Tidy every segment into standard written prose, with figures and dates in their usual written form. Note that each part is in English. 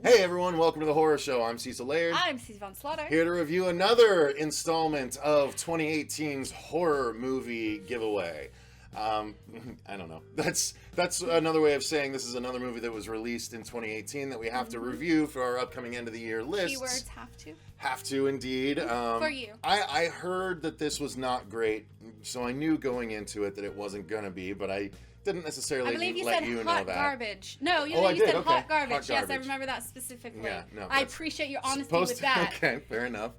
Hey everyone, welcome to the Horror Show. I'm Cecil Laird. I'm Cecil Von Slaughter. Here to review another installment of 2018's horror movie giveaway. I don't know. That's another way of saying this is another movie that was released in 2018 that we have to review for our upcoming end of the year list. Keywords have to. Have to indeed. For you. I heard that this was not great, so I knew going into it that it wasn't gonna be, but I didn't necessarily I believe you let said you know hot that. garbage. No, you I said did. Okay. hot garbage. Hot Yes, I garbage. remember that specifically. Yeah, no, I that's appreciate your honesty supposed with that. Okay, fair enough.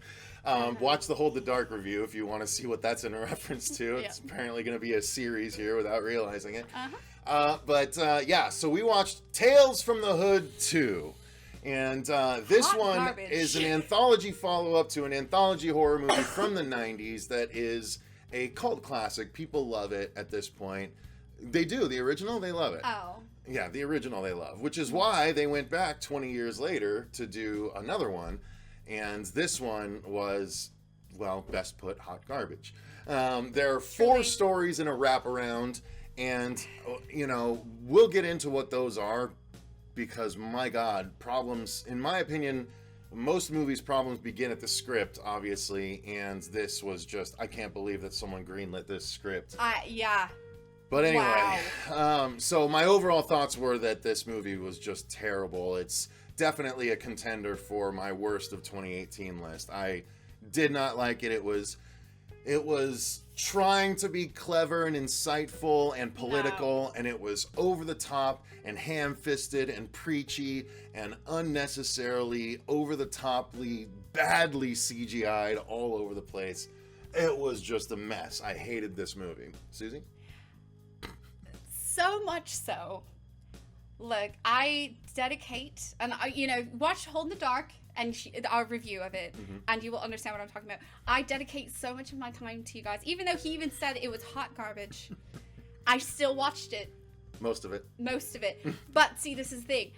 Watch the Hold the Dark review if you want to see what that's in reference to. Yeah. It's apparently going to be a series here without realizing it. Uh-huh. So we watched Tales from the Hood 2. And this Hot one garbage. is an anthology follow-up to an anthology horror movie from the 90s that is a cult classic. People love it at this point. They do. The original, they love it. Oh. Yeah, the original they love, which is why they went back 20 years later to do another one. And this one was, well, best put, hot garbage. There are four stories in a wraparound, and, you know, we'll get into what those are because, my God, problems, in my opinion, most movies' problems begin at the script, obviously, and this was just, I can't believe that someone greenlit this script. Yeah. But anyway, Wow. So my overall thoughts were that this movie was just terrible. It's definitely a contender for my worst of 2018 list. I did not like it. It was trying to be clever and insightful and political, and it was over the top and ham-fisted and preachy and unnecessarily over the toply, badly CGI'd all over the place. It was just a mess. I hated this movie. Susie? So much so. Look, I dedicate, and watch Hold in the Dark and our review of it, and you will understand what I'm talking about. I dedicate so much of my time to you guys, even though he even said it was hot garbage. I still watched it. Most of it. But see, this is the thing.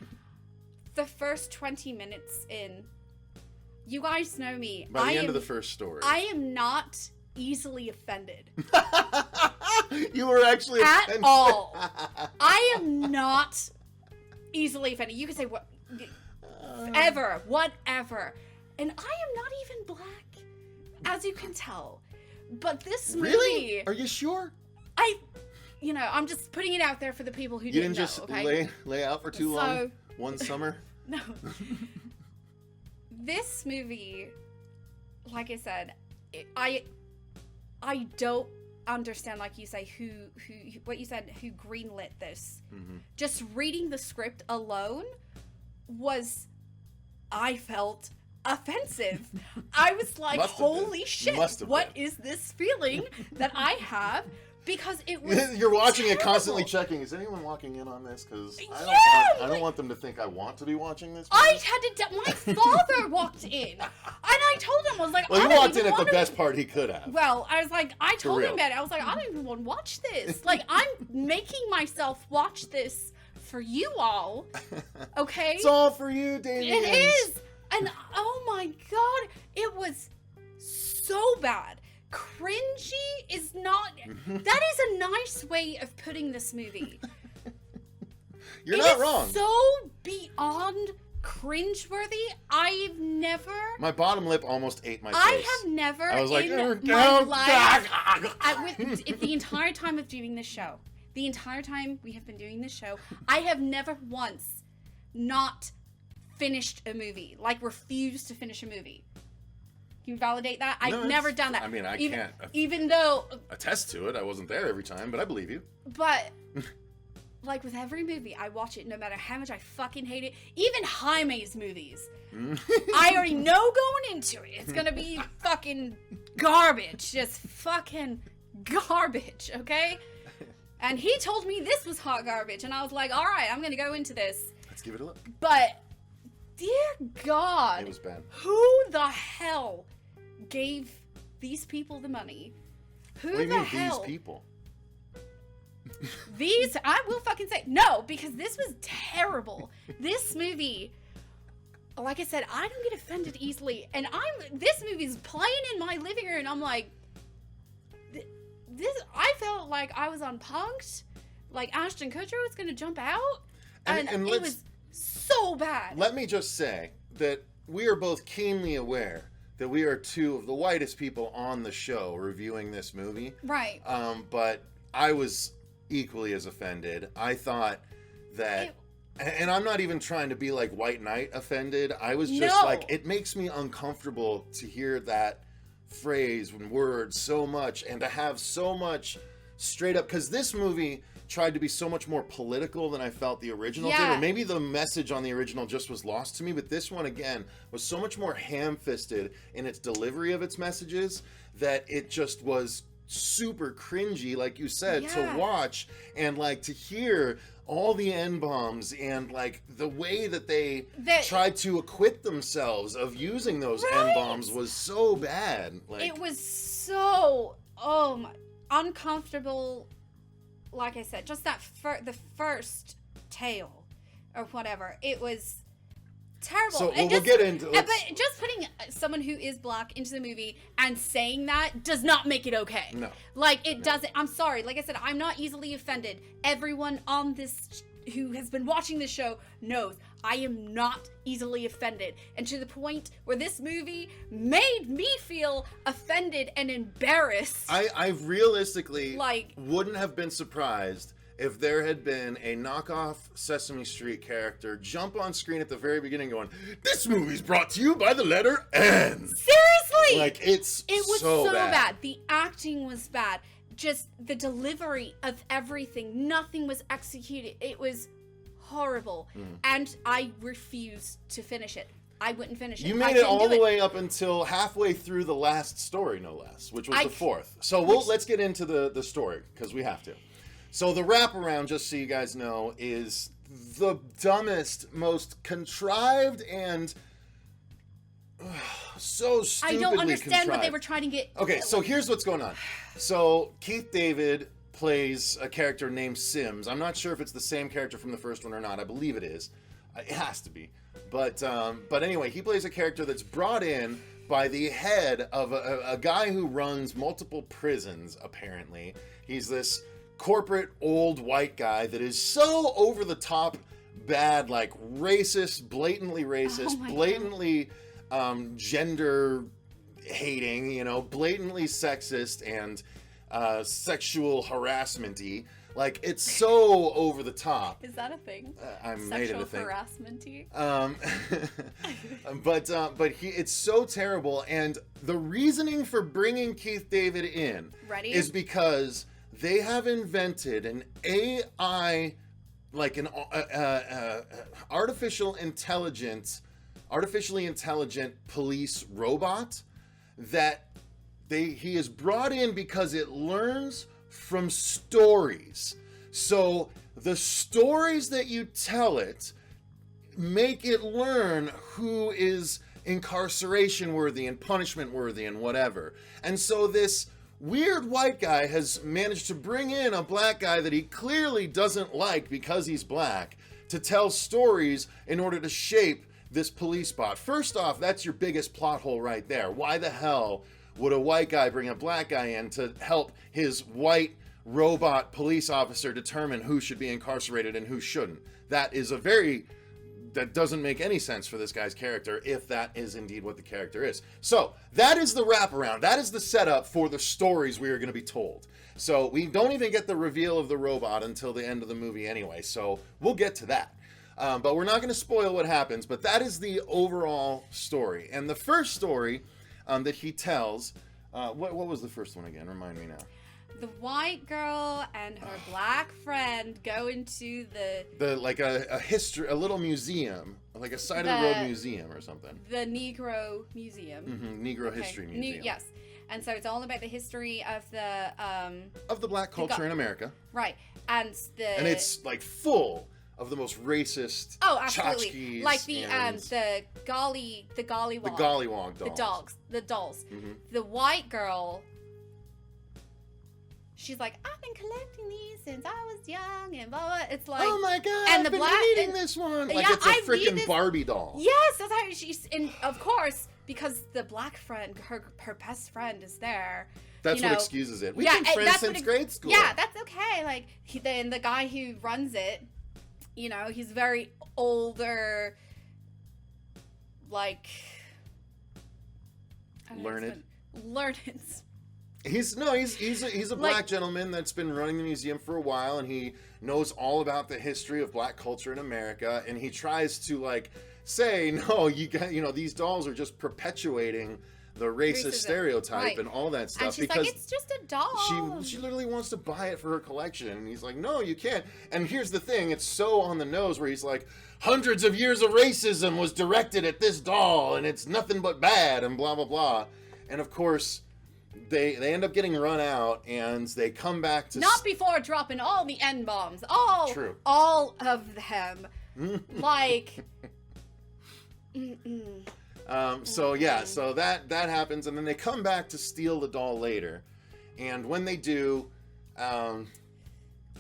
The first 20 minutes in, you guys know me. By the end of the first story. I am not easily offended. You were actually at all. I am not easily offended. You can say what, whatever, and I am not even black, as you can tell. But this movie, really? Are you sure? I'm just putting it out there for the people who didn't know. Just okay? lay out for too long one summer. No. This movie, like I said, I don't understand, like you say, who greenlit this. Just reading the script alone I felt offensive. I was like, holy shit, what is this feeling that I have? Because it was You're watching terrible. it, constantly checking. Is anyone walking in on this? Because I don't want them to think I want to be watching this movie. My father walked in, and I told him, I was like, well, he walked in at the best part he could have. Well, I was like, I told him that. I was like, I don't even want to watch this. Like, I'm making myself watch this for you all. Okay? It's all for you, Damien. It is. And oh my God, it was so bad. Cringy is not. That is a nice way of putting this movie. You're not wrong. So beyond cringeworthy. I've never. My bottom lip almost ate my face. I have never. I was like, in my life, the entire time of doing this show, the entire time we have been doing this show, I have never once not finished a movie. Like, refused to finish a movie. Can you validate that? I've never done that. I mean, I can't even though attest to it. I wasn't there every time, but I believe you. But like with every movie, I watch it no matter how much I fucking hate it. Even Jaime's movies. I already know going into it, it's gonna be fucking garbage. Just fucking garbage, okay? And he told me this was hot garbage, and I was like, alright, I'm gonna go into this. Let's give it a look. But dear God, it was bad. Who the hell gave these people the money? Who what do you the mean, hell? These people? I will fucking say no, because this was terrible. This movie, like I said, I don't get offended easily, and this movie's playing in my living room, and I'm like, I felt like I was on Punk'd, like Ashton Kutcher was gonna jump out, and it was so bad. Let me just say that we are both keenly aware that we are two of the whitest people on the show reviewing this movie. Right. But I was equally as offended. I thought that, and I'm not even trying to be like White Knight offended. I was just like, it makes me uncomfortable to hear that phrase and words so much, and to have so much straight up, because this movie tried to be so much more political than I felt the original did, or maybe the message on the original just was lost to me, but this one again was so much more ham-fisted in its delivery of its messages that it just was super cringy, like you said, to watch, and like to hear all the N-bombs and like the way that they tried to acquit themselves of using those N-bombs was so bad. Like, it was so uncomfortable. Like I said, just that the first tale or whatever, it was terrible. So we'll get into it. But just putting someone who is black into the movie and saying that does not make it okay. No. Like, it doesn't. I'm sorry. Like I said, I'm not easily offended. Everyone on this who has been watching this show knows I am not easily offended. And to the point where this movie made me feel offended and embarrassed. I realistically wouldn't have been surprised if there had been a knockoff Sesame Street character jump on screen at the very beginning going, "This movie's brought to you by the letter N." Seriously! Like, it was so bad. The acting was bad. Just the delivery of everything. Nothing was executed. It was horrible. And I refused to finish it. I wouldn't finish it. You made it all the way up until halfway through the last story, no less, which was the fourth. So let's get into the story, because we have to. So the wraparound, just so you guys know, is the dumbest, most contrived, and so stupidly I don't understand contrived. what they were trying to get. Okay, so here's what's going on. So Keith David plays a character named Sims. I'm not sure if it's the same character from the first one or not. I believe it is. It has to be. But anyway, he plays a character that's brought in by the head of a guy who runs multiple prisons, apparently. He's this corporate old white guy that is so over the top bad, like racist, blatantly racist, blatantly gender hating, blatantly sexist and sexual harassment-y. Like, it's so over the top. Is that a thing? I made it a thing. Harassment-y? But it's so terrible, and the reasoning for bringing Keith David in is because they have invented an AI, like an artificially intelligent police robot that he is brought in because it learns from stories. So the stories that you tell it make it learn who is incarceration worthy and punishment worthy and whatever. And so this weird white guy has managed to bring in a black guy that he clearly doesn't like because he's black to tell stories in order to shape this police bot. First off, that's your biggest plot hole right there. Why the hell would a white guy bring a black guy in to help his white robot police officer determine who should be incarcerated and who shouldn't? That doesn't make any sense for this guy's character, if that is indeed what the character is. So that is the wraparound. That is the setup for the stories we are going to be told. So we don't even get the reveal of the robot until the end of the movie anyway, so we'll get to that. But we're not going to spoil what happens, but that is the overall story. And the first story that he tells, what was the first one again? Remind me now. The white girl and her black friend go into like a history, a little museum, like a side of the road museum or something. The Negro Museum. Negro History Museum. Yes. And so it's all about the history of the black culture in America. Right. And it's like full of the most racist absolutely. Like the gollywog. The gollywog dolls. The dolls. The white girl, she's like, I've been collecting these since I was young, and blah, blah. It's like, oh my god, and I've been eating this one. Like, it's a freaking Barbie doll. Yes, that's how she's, and of course, because the black friend, her best friend is there. That's what excuses it. We've been friends since grade school. Yeah, that's okay. Like, then the guy who runs it, he's very older, like... Learned. He's a black gentleman that's been running the museum for a while, and he knows all about the history of black culture in America, and he tries to like say, no, these dolls are just perpetuating the racist stereotype and all that stuff. And she's because like, it's just a doll. She literally wants to buy it for her collection, and he's like, no, you can't. And here's the thing, it's so on the nose where he's like, hundreds of years of racism was directed at this doll, and it's nothing but bad, and blah, blah, blah. And of course, they end up getting run out, and they come back to... Not before dropping all the N-bombs. True. All of them. Like... So that happens, and then they come back to steal the doll later. And when they do, I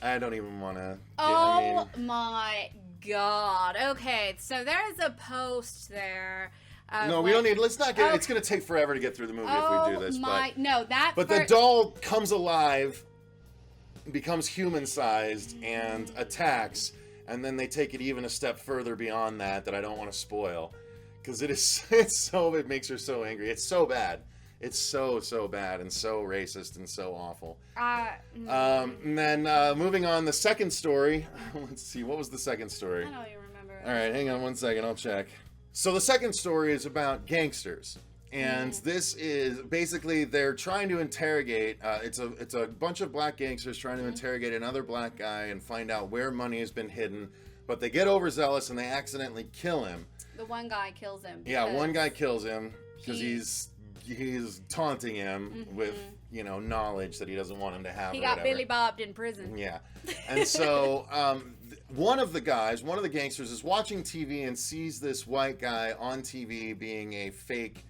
don't even want to... my God. Okay, so there's a post there. No, we don't need... Let's not get... It's going to take forever to get through the movie if we do this. But the doll comes alive, becomes human-sized, and attacks, and then they take it even a step further beyond that I don't want to spoil. Because it makes her so angry. It's so bad. It's so bad and so racist and so awful. And then moving on, the second story. Let's see, what was the second story? I don't even remember. All right, hang on one second, I'll check. So the second story is about gangsters. And this is basically they're trying to interrogate. It's a bunch of black gangsters trying to interrogate another black guy and find out where money has been hidden. But they get overzealous and they accidentally kill him. The one guy kills him. Yeah, one guy kills him because he's taunting him with knowledge that he doesn't want him to have. He got Billy Bobbed in prison. Yeah, and so one of the gangsters is watching TV and sees this white guy on TV being a fake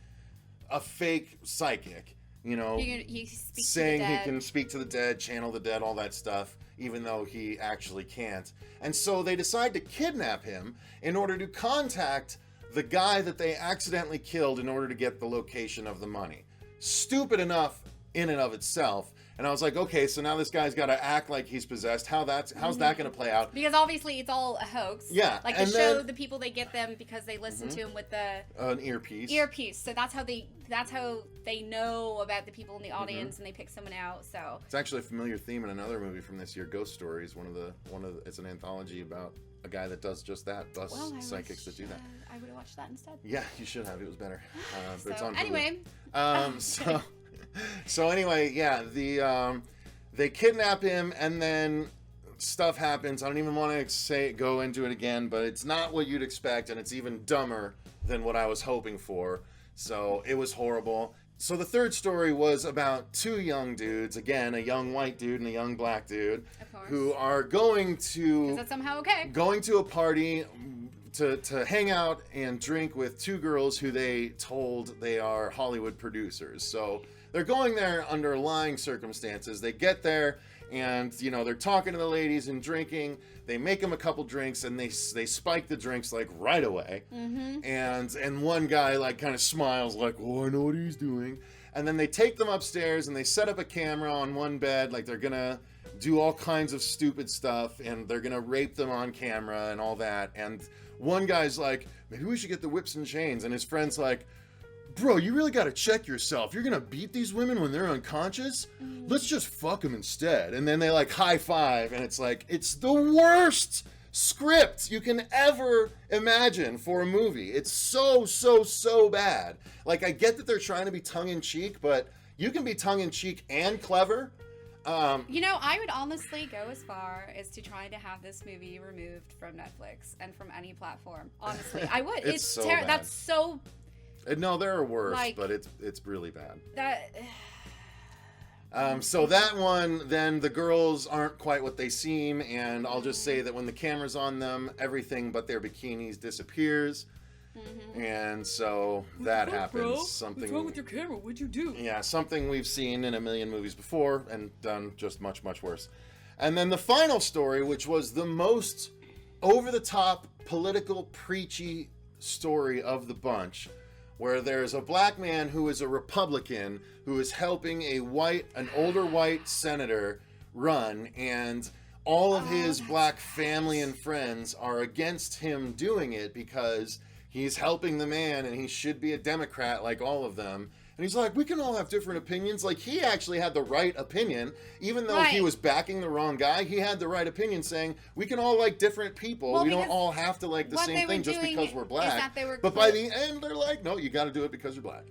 psychic. He saying he can speak to the dead, channel the dead, all that stuff, even though he actually can't. And so they decide to kidnap him in order to contact the guy that they accidentally killed in order to get the location of the money. Stupid enough in and of itself. And I was like, okay, so now this guy's got to act like he's possessed. How's that going to play out? Because obviously it's all a hoax. Yeah. Like the show, the people, they get them because they listen to him with an earpiece. So that's how they know about the people in the audience, and they pick someone out. So it's actually a familiar theme in another movie from this year, Ghost Stories. It's an anthology about a guy that does just that. Psychics that do that. I would have watched that instead. Yeah, you should have. It was better. But it's on anyway. So anyway, yeah, they kidnap him, and then stuff happens. I don't even want to go into it again, but it's not what you'd expect, and it's even dumber than what I was hoping for. So it was horrible. So the third story was about two young dudes, again, a young white dude and a young black dude, who are going to... Is that somehow okay? Going to a party to hang out and drink with two girls who they told they are Hollywood producers. So they're going there under lying circumstances. They get there and, they're talking to the ladies and drinking. They make them a couple drinks and they spike the drinks like right away. And one guy like kind of smiles like, oh, I know what he's doing. And then they take them upstairs and they set up a camera on one bed. Like they're going to do all kinds of stupid stuff and they're going to rape them on camera and all that. And one guy's like, maybe we should get the whips and chains. And his friend's like, bro, you really got to check yourself. You're going to beat these women when they're unconscious? Let's just fuck them instead. And then they like high five, and it's like, it's the worst script you can ever imagine for a movie. It's so bad. Like, I get that they're trying to be tongue-in-cheek, but you can be tongue-in-cheek and clever. I would honestly go as far as to try to have this movie removed from Netflix and from any platform. Honestly, I would. It's so bad. That's so... No, there are worse, but it's really bad. That. So that one, then the girls aren't quite what they seem, and I'll just say that when the camera's on them, everything but their bikinis disappears, and so that happens. Bro? Something. What's wrong with your camera? What'd you do? Yeah, something we've seen in a million movies before and done just much worse. And then the final story, which was the most over-the-top, political, preachy story of the bunch, where there's a black man who is a Republican who is helping an older white senator run, and all of his that's black right. family and friends are against him doing it because he's helping the man and he should be a Democrat like all of them. And he's like, we can all have different opinions. Like, he actually had the right opinion. Even though he Right. was backing the wrong guy, he had the right opinion saying, we can all like different people. Well, we don't because all have to like the what they same were thing just doing because we're is black. that they were But by the end, they're like, no, you got to do it because you're black.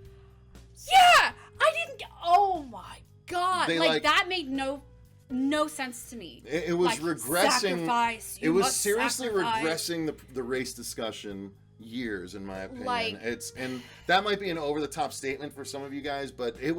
Yeah! I didn't... Oh, my God. They, Like, that made no sense to me. It was Like, regressing. sacrifice, It you was must seriously sacrifice. regressing the race discussion years, in my opinion. Like- And that might be an over the top statement for some of you guys, but it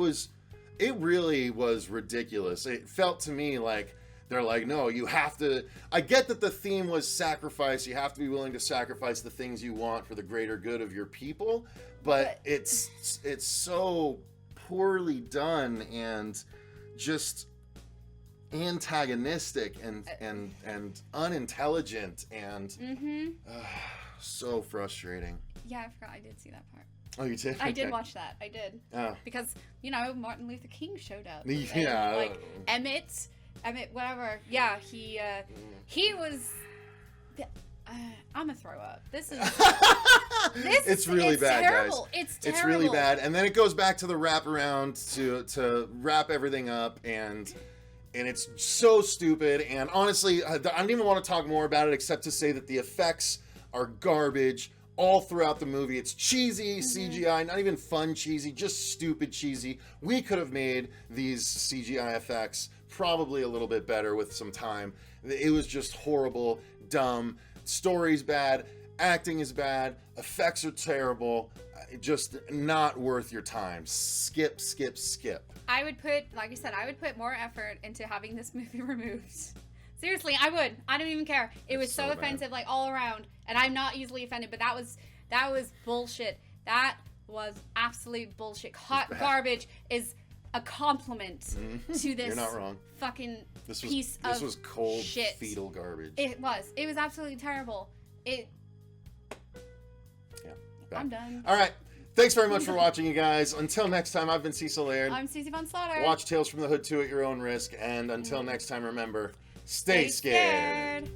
really was ridiculous. It felt to me like they're like, no, you have to. I get that the theme was sacrifice. You have to be willing to sacrifice the things you want for the greater good of your people, but it's so poorly done and just antagonistic and unintelligent and so frustrating. Yeah, I forgot I did see that part. Oh, you did? I did Okay. watch that. I did. Oh. Because, Martin Luther King showed up. Yeah. And, like, Emmett, whatever. Yeah, he was... I'm gonna throw up. This is... It's really bad, terrible. guys. It's terrible. It's really bad. And then it goes back to the wraparound to wrap everything up, and it's so stupid. And honestly, I don't even want to talk more about it except to say that the effects are garbage all throughout the movie. It's cheesy CGI, not even fun cheesy, just stupid cheesy. We could have made these CGI effects probably a little bit better with some time. It was just horrible, dumb. Story's bad. Acting is bad. Effects are terrible. Just not worth your time. Skip. I would put, like I said, more effort into having this movie removed. Seriously, I would. I don't even care. It was so so bad. offensive, like, all around. And I'm not easily offended, but that was bullshit. That was absolute bullshit. Hot garbage is a compliment to this You're not wrong. fucking This of was cold, shit. fetal garbage. It was absolutely terrible. Yeah. Bad. I'm done. All right. Thanks very much for watching, you guys. Until next time, I've been Cecil Laird. I'm Susie Von Slaughter. Watch Tales from the Hood 2 at your own risk. And until next time, remember, stay scared.